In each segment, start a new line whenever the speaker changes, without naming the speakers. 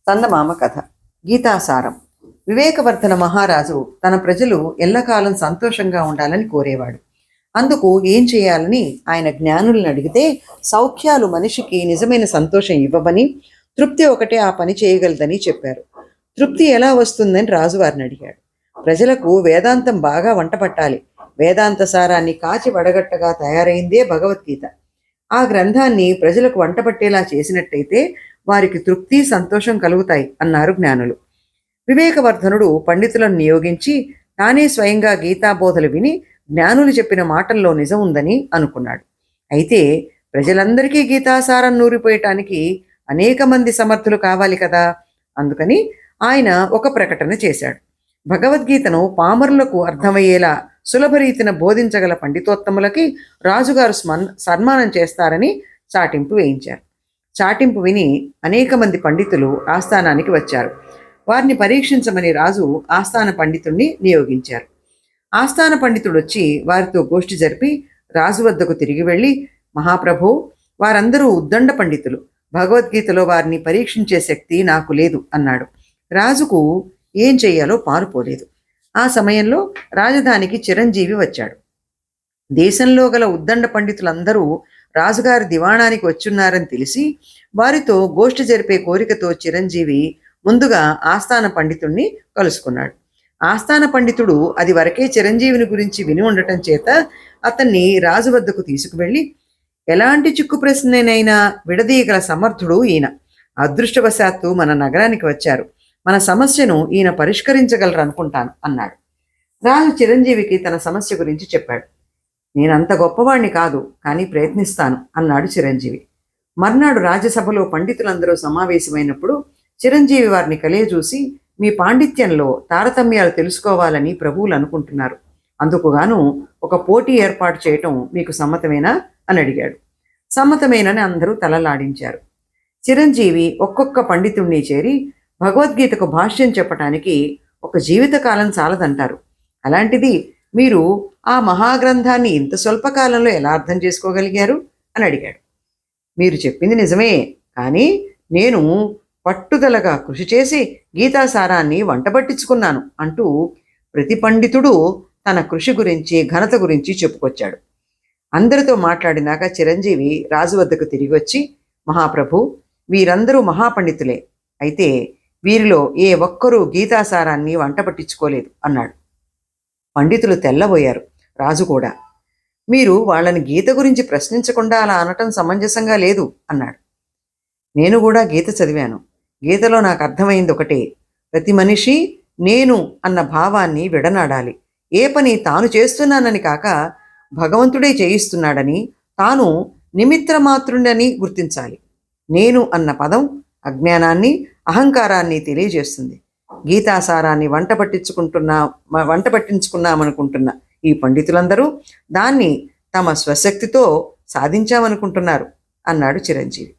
చందమామ కథ. గీతాసారం. వివేకవర్ధన మహారాజు తన ప్రజలు ఎల్లకాలం సంతోషంగా ఉండాలని కోరేవాడు. అందుకు ఏం చేయాలని ఆయన జ్ఞానులను అడిగితే, సౌఖ్యాలు మనిషికి నిజమైన సంతోషం ఇవ్వవని, తృప్తి ఒకటే ఆ పని చేయగలదని చెప్పారు. తృప్తి ఎలా వస్తుందని రాజువారిని అడిగాడు. ప్రజలకు వేదాంతం బాగా వంట పట్టాలి. వేదాంత సారాన్ని కాచి వడగట్టగా తయారైందే భగవద్గీత. ఆ గ్రంథాన్ని ప్రజలకు వంటపట్టేలా చేసినట్టయితే వారికి తృప్తి, సంతోషం కలుగుతాయి అన్నారు జ్ఞానులు. వివేకవర్ధనుడు పండితులను నియోగించి తానే స్వయంగా గీతాబోధలు విని జ్ఞానులు చెప్పిన మాటల్లో నిజం ఉందని అనుకున్నాడు. అయితే ప్రజలందరికీ గీతాసారం నూరిపోయటానికి అనేక మంది సమర్థులు కావాలి కదా. అందుకని ఆయన ఒక ప్రకటన చేశాడు. భగవద్గీతను పామరులకు అర్థమయ్యేలా సులభరీతిన బోధించగల పండితోత్తములకి రాజుగారు సన్మానం చేస్తారని చాటింపు వేయించారు. చాటింపు విని అనేక మంది పండితులు ఆస్థానానికి వచ్చారు. వారిని పరీక్షించమని రాజు ఆస్థాన పండితుణ్ణి నియోగించారు. ఆస్థాన పండితుడు వచ్చి వారితో గోష్ఠి జరిపి రాజు వద్దకు తిరిగి వెళ్ళి, మహాప్రభు, వారందరూ ఉద్దండ పండితులు. భగవద్గీతలో వారిని పరీక్షించే శక్తి నాకు లేదు అన్నాడు. రాజుకు ఏం చెయ్యాలో పాలుపోలేదు. ఆ సమయంలో రాజధానికి చిరంజీవి వచ్చాడు. దేశంలో గల ఉద్దండ పండితులందరూ రాజుగారి దివాణానికి వచ్చున్నారని తెలిసి వారితో గోష్ఠి జరిపే కోరికతో చిరంజీవి ముందుగా ఆస్థాన పండితుణ్ణి కలుసుకున్నాడు. ఆస్థాన పండితుడు అది వరకే చిరంజీవిని గురించి విని ఉండటం చేత అతన్ని రాజు వద్దకు తీసుకువెళ్ళి, ఎలాంటి చిక్కు ప్రశ్ననైనా విడదీయగల సమర్థుడు ఈయన. అదృష్టవశాత్తు మన నగరానికి వచ్చారు. మన సమస్యను ఈయన పరిష్కరించగలరు అనుకుంటాను అన్నాడు. రాజు చిరంజీవికి తన సమస్య గురించి చెప్పాడు. నేనంత గొప్పవాణ్ణి కాదు, కానీ ప్రయత్నిస్తాను అన్నాడు చిరంజీవి. మర్నాడు రాజ్యసభలో పండితులందరూ సమావేశమైనప్పుడు చిరంజీవి వారిని కలియజూసి, మీ పాండిత్యంలో తారతమ్యాలు తెలుసుకోవాలని ప్రభువులు అనుకుంటున్నారు. అందుకుగాను ఒక పోటీ ఏర్పాటు చేయటం మీకు సమ్మతమేనా అని అడిగాడు. సమ్మతమేనని అందరూ తలలాడించారు. చిరంజీవి ఒక్కొక్క పండితుణ్ణి చేరి, భగవద్గీతకు భాష్యం చెప్పటానికి ఒక జీవితకాలం చాలదంటారు. అలాంటిది మీరు ఆ మహాగ్రంథాన్ని ఇంత స్వల్పకాలంలో ఎలా అర్థం చేసుకోగలిగారు అని అడిగాడు. మీరు చెప్పింది నిజమే, కానీ నేను పట్టుదలగా కృషి చేసి గీతాసారాన్ని వంటబట్టించుకున్నాను అంటూ ప్రతి పండితుడు తన కృషి గురించి, ఘనత గురించి చెప్పుకొచ్చాడు. అందరితో మాట్లాడినాక చిరంజీవి రాజు వద్దకు తిరిగి వచ్చి, మహాప్రభు, వీరందరూ మహాపండితులే, అయితే వీరిలో ఏ ఒక్కరూ గీతాసారాన్ని వంటపట్టించుకోలేదు అన్నాడు. పండితులు తెల్లబోయారు. రాజు కూడా. మీరు వాళ్ళని గీత గురించి ప్రశ్నించకుండా అలా అనటం సమంజసంగా లేదు అన్నాడు. నేను కూడా గీత చదివాను. గీతలో నాకు అర్థమైంది ఒకటే, ప్రతి మనిషి నేను అన్న భావాన్ని విడనాడాలి. ఏ పని తాను చేస్తున్నానని కాక భగవంతుడే చేయిస్తున్నాడని, తాను నిమిత్రమాత్రుడని గుర్తించాలి. నేను అన్న పదం అజ్ఞానాన్ని, అహంకారాన్ని తెలియజేస్తుంది. గీతాసారాన్ని వంట పట్టించుకున్నామనుకుంటున్న ఈ పండితులందరూ దాన్ని తమ స్వశక్తితో సాధించామనుకుంటున్నారు అన్నాడు చిరంజీవి.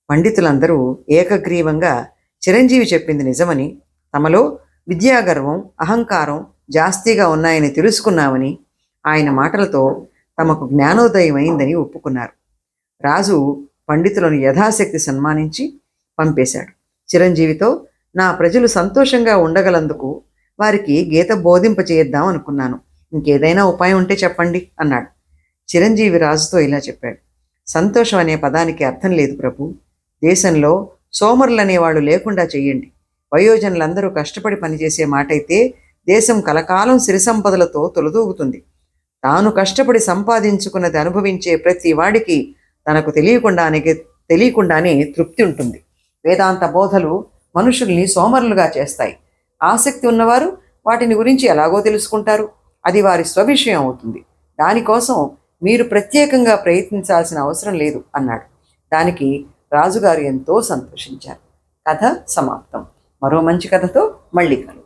పండితులందరూ ఏకగ్రీవంగా చిరంజీవి చెప్పింది నిజమని, తమలో విద్యాగర్వం, అహంకారం జాస్తిగా ఉన్నాయని తెలుసుకున్నామని, ఆయన మాటలతో తమకు జ్ఞానోదయం అయిందని ఒప్పుకున్నారు. రాజు పండితులను యథాశక్తి సన్మానించి పంపేశాడు. చిరంజీవితో, నా ప్రజలు సంతోషంగా ఉండగలందుకు వారికి గీత బోధింపచేద్దాం అనుకున్నాను. ఇంకేదైనా ఉపాయం ఉంటే చెప్పండి అన్నాడు. చిరంజీవి రాజుతో ఇలా చెప్పాడు. సంతోషం అనే పదానికి అర్థం లేదు ప్రభు. దేశంలో సోమరులు అనేవాళ్ళు లేకుండా చెయ్యండి. వయోజనులందరూ కష్టపడి పనిచేసే మాటైతే దేశం కలకాలం సిరి సంపదలతో తొలదూగుతుంది. తాను కష్టపడి సంపాదించుకున్నది అనుభవించే ప్రతి వాడికి తనకు తెలియకుండానే తృప్తి ఉంటుంది. వేదాంత బోధలు మనుషుల్ని సోమరులుగా చేస్తాయి. ఆసక్తి ఉన్నవారు వాటిని గురించి ఎలాగో తెలుసుకుంటారు. అది వారి స్వవిషయం అవుతుంది. దానికోసం మీరు ప్రత్యేకంగా ప్రయత్నించాల్సిన అవసరం లేదు అన్నాడు. దానికి రాజుగారు ఎంతో సంతోషించారు. కథ సమాప్తం. మరో మంచి కథతో మళ్ళీ కలుద్దాం.